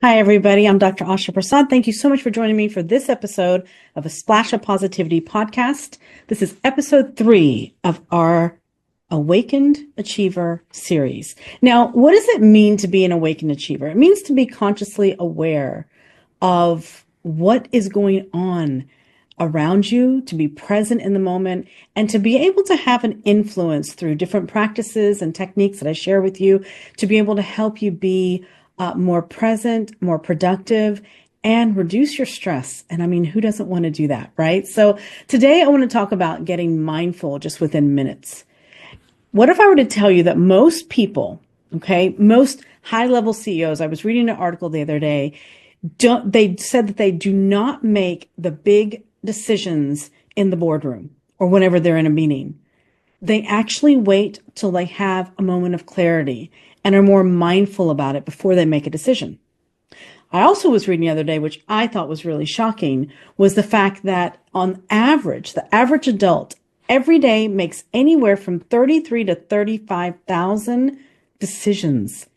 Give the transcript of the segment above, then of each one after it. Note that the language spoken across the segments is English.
Hi, everybody. I'm Dr. Asha Prasad. Thank you so much for joining me for this episode of a Splash of Positivity podcast. This is episode 3 of our Awakened Achiever series. Now, what does it mean to be an awakened achiever? It means to be consciously aware of what is going on around you, to be present in the moment, and to be able to have an influence through different practices and techniques that I share with you to be able to help you be more present, more productive, and reduce your stress. And I mean, who doesn't want to do that, right? So today I want to talk about getting mindful just within minutes. What if I were to tell you that most people, most high-level CEOs, I was reading an article the other day, they said that they do not make the big decisions in the boardroom or whenever they're in a meeting. They actually wait till they have a moment of clarity and are more mindful about it before they make a decision. I also was reading the other day, which I thought was really shocking, was the fact that on average, the average adult every day makes anywhere from 33 to 35,000 decisions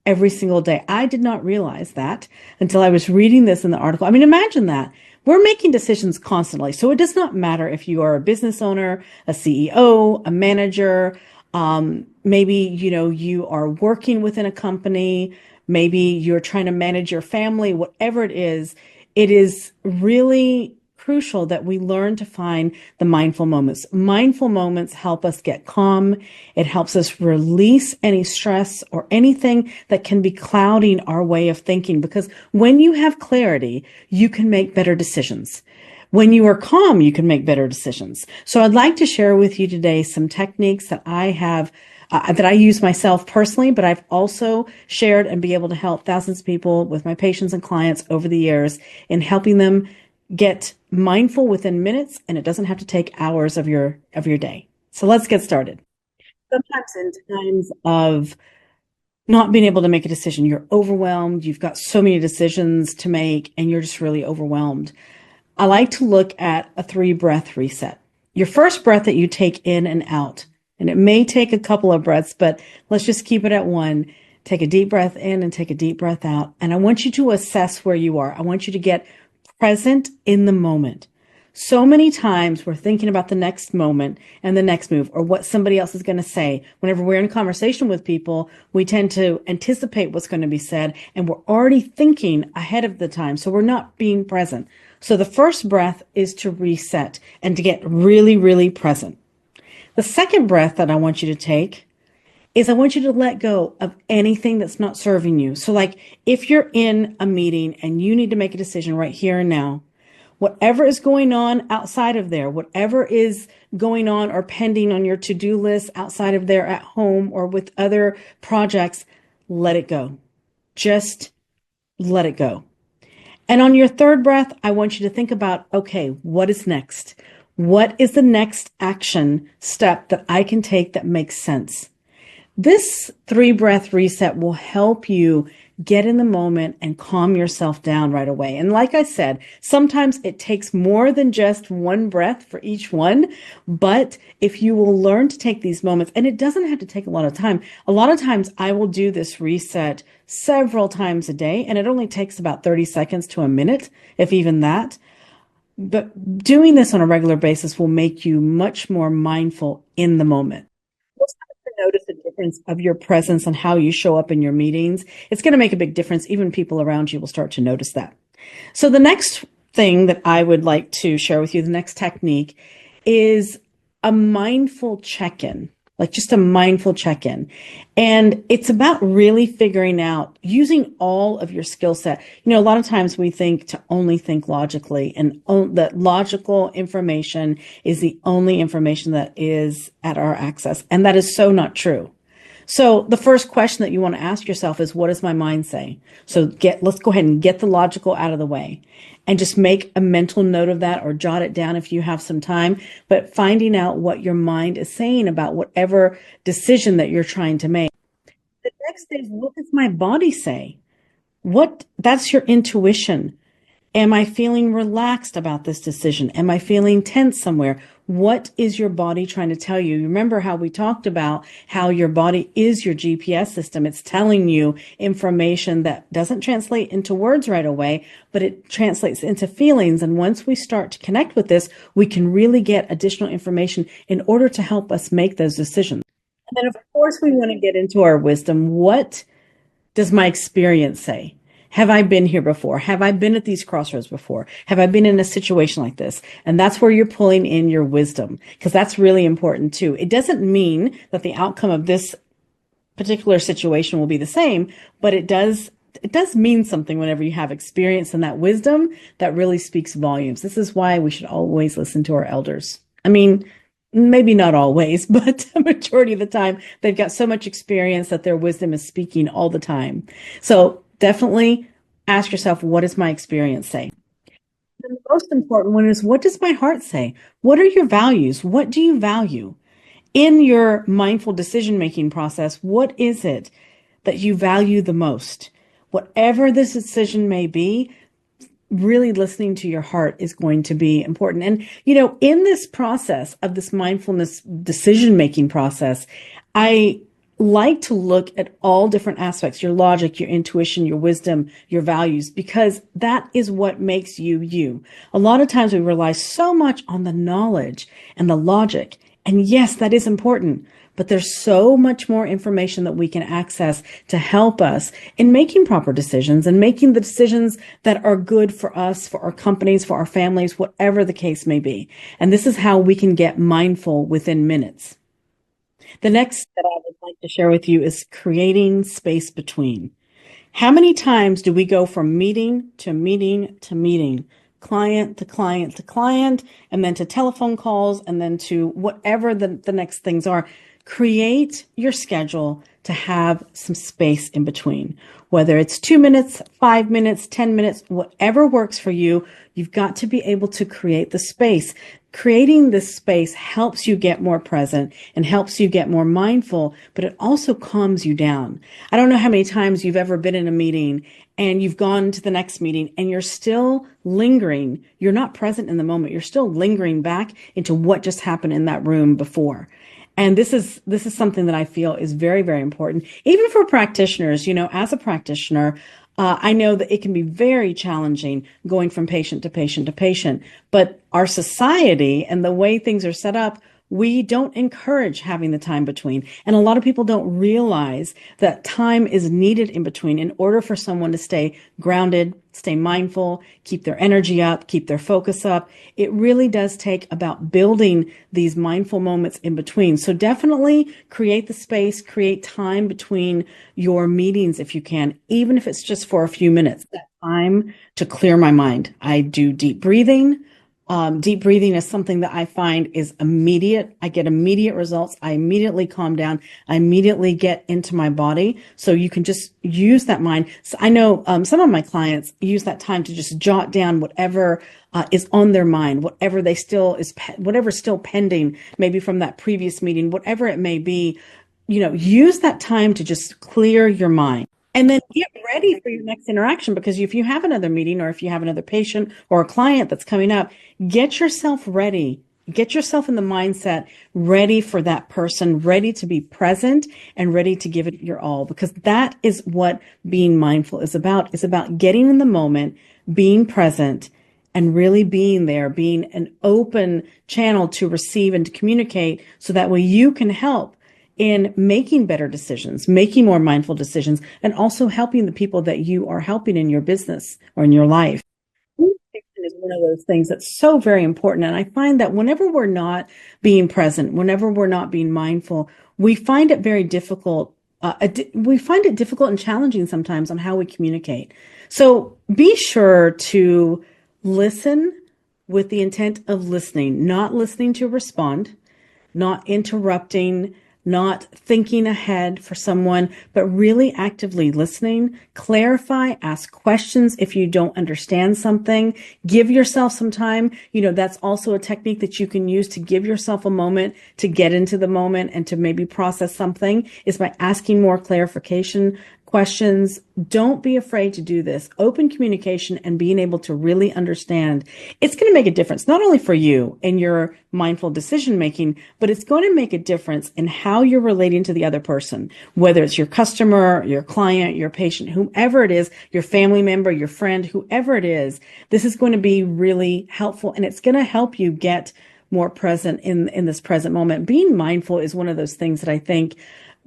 every single day. I did not realize that until I was reading this in the article. I mean, imagine that. We're making decisions constantly. So it does not matter if you are a business owner, a CEO, a manager, maybe, you are working within a company, maybe you're trying to manage your family, whatever it is really crucial that we learn to find the mindful moments. Mindful moments help us get calm. It helps us release any stress or anything that can be clouding our way of thinking, because when you have clarity, you can make better decisions. When you are calm, you can make better decisions. So I'd like to share with you today some techniques that I have, that I use myself personally, but I've also shared and be able to help thousands of people with my patients and clients over the years in helping them get mindful within minutes, and it doesn't have to take hours of your day. So let's get started. Sometimes in times of not being able to make a decision, you're overwhelmed, you've got so many decisions to make, and you're just really overwhelmed. I like to look at a 3-breath reset. Your first breath that you take in and out, and it may take a couple of breaths, but let's just keep it at 1. Take a deep breath in and take a deep breath out. And I want you to assess where you are. I want you to get present in the moment. So many times we're thinking about the next moment and the next move or what somebody else is going to say. Whenever we're in conversation with people, we tend to anticipate what's going to be said, and we're already thinking ahead of the time. So we're not being present. So the first breath is to reset and to get really, really present. The second breath that I want you to take is I want you to let go of anything that's not serving you. So like if you're in a meeting and you need to make a decision right here and now, whatever is going on outside of there, whatever is going on or pending on your to-do list outside of there at home or with other projects, let it go. Just let it go. And on your third breath, I want you to think about, okay, what is next? What is the next action step that I can take that makes sense? This 3-breath reset will help you get in the moment and calm yourself down right away. And like I said, sometimes it takes more than just 1 breath for each one. But if you will learn to take these moments, and it doesn't have to take a lot of time. A lot of times I will do this reset several times a day, and it only takes about 30 seconds to a minute, if even that. But doing this on a regular basis will make you much more mindful in the moment. Notice the difference of your presence and how you show up in your meetings. It's going to make a big difference. Even people around you will start to notice that. So the next thing that I would like to share with you, the next technique, is a mindful check-in, like just a mindful check-in. And it's about really figuring out, using all of your skill set. A lot of times we think to only think logically, and that logical information is the only information that is at our access. And that is so not true. So the first question that you want to ask yourself is, what does my mind say? So let's go ahead and get the logical out of the way and just make a mental note of that or jot it down if you have some time. But finding out what your mind is saying about whatever decision that you're trying to make. The next is, what does my body say? That's your intuition. Am I feeling relaxed about this decision? Am I feeling tense somewhere? What is your body trying to tell you? Remember how we talked about how your body is your GPS system. It's telling you information that doesn't translate into words right away, but it translates into feelings. And once we start to connect with this, we can really get additional information in order to help us make those decisions. And then, of course, we want to get into our wisdom. What does my experience say? Have I been here before? Have I been at these crossroads before? Have I been in a situation like this? And that's where you're pulling in your wisdom, because that's really important too. It doesn't mean that the outcome of this particular situation will be the same, but it does mean something whenever you have experience, and that wisdom that really speaks volumes. This is why we should always listen to our elders. I mean, maybe not always, but a majority of the time, they've got so much experience that their wisdom is speaking all the time. So definitely ask yourself, what does my experience say? And the most important one is, what does my heart say? What are your values? What do you value? In your mindful decision-making process, what is it that you value the most? Whatever this decision may be, really listening to your heart is going to be important. And, in this process of this mindfulness decision-making process, I like to look at all different aspects, your logic, your intuition, your wisdom, your values, because that is what makes you you. A lot of times we rely so much on the knowledge and the logic. And yes, that is important, but there's so much more information that we can access to help us in making proper decisions and making the decisions that are good for us, for our companies, for our families, whatever the case may be. And this is how we can get mindful within minutes. The next that I would like to share with you is creating space between. How many times do we go from meeting to meeting to meeting, client to client to client, and then to telephone calls, and then to whatever the next things are? Create your schedule to have some space in between. Whether it's 2 minutes, 5 minutes, 10 minutes, whatever works for you, you've got to be able to create the space. Creating this space helps you get more present and helps you get more mindful, but it also calms you down. I don't know how many times you've ever been in a meeting and you've gone to the next meeting and you're still lingering. You're not present in the moment. You're still lingering back into what just happened in that room before. And this is something that I feel is very, very important, even for practitioners. As a practitioner, I know that it can be very challenging going from patient to patient to patient, but our society and the way things are set up, we don't encourage having the time between. And a lot of people don't realize that time is needed in between in order for someone to stay grounded, stay mindful, keep their energy up, keep their focus up. It really does take about building these mindful moments in between. So definitely create the space, create time between your meetings if you can, even if it's just for a few minutes. That time to clear my mind. I do deep breathing. Deep breathing is something that I find is immediate. I get immediate results. I immediately calm down. I immediately get into my body. So you can just use that mind. So I know some of my clients use that time to just jot down whatever is on their mind, whatever's still pending, maybe from that previous meeting, whatever it may be. Use that time to just clear your mind. And then get ready for your next interaction, because if you have another meeting or if you have another patient or a client that's coming up, get yourself ready. Get yourself in the mindset ready for that person, ready to be present and ready to give it your all, because that is what being mindful is about. It's about getting in the moment, being present, and really being there, being an open channel to receive and to communicate, so that way you can help in making better decisions, making more mindful decisions, and also helping the people that you are helping in your business or in your life. Communication is one of those things that's so very important. And I find that whenever we're not being present, whenever we're not being mindful, we find it very difficult. We find it difficult and challenging sometimes on how we communicate. So be sure to listen with the intent of listening, not listening to respond, not interrupting, not thinking ahead for someone, but really actively listening. Clarify, ask questions if you don't understand something. Give yourself some time. That's also a technique that you can use to give yourself a moment to get into the moment and to maybe process something, is by asking more clarification questions. Don't be afraid to do this. Open communication and being able to really understand. It's going to make a difference, not only for you and your mindful decision making, but it's going to make a difference in how you're relating to the other person, whether it's your customer, your client, your patient, whomever it is, your family member, your friend, whoever it is. This is going to be really helpful, and it's going to help you get more present in this present moment. Being mindful is one of those things that I think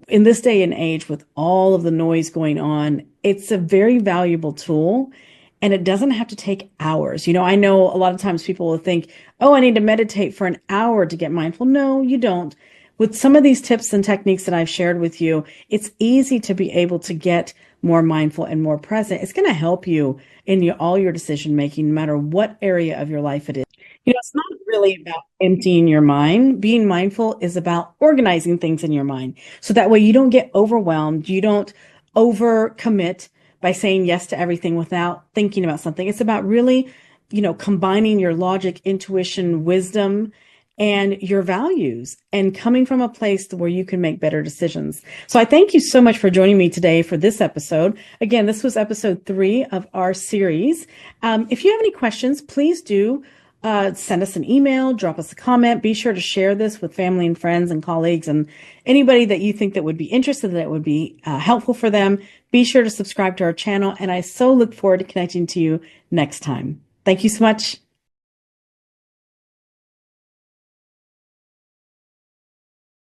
in this day and age, with all of the noise going on, it's a very valuable tool, and it doesn't have to take hours. I know a lot of times people will think, oh, I need to meditate for an hour to get mindful. No, you don't. With some of these tips and techniques that I've shared with you, it's easy to be able to get more mindful and more present. It's going to help you in all your decision making, no matter what area of your life it is. It's not really about emptying your mind. Being mindful is about organizing things in your mind. So that way you don't get overwhelmed. You don't overcommit by saying yes to everything without thinking about something. It's about really, combining your logic, intuition, wisdom, and your values, and coming from a place where you can make better decisions. So I thank you so much for joining me today for this episode. Again, this was episode 3 of our series. If you have any questions, please do send us an email, drop us a comment. Be sure to share this with family and friends and colleagues and anybody that you think that would be interested, that would be helpful for them. Be sure to subscribe to our channel, and I so look forward to connecting to you next time. Thank you so much.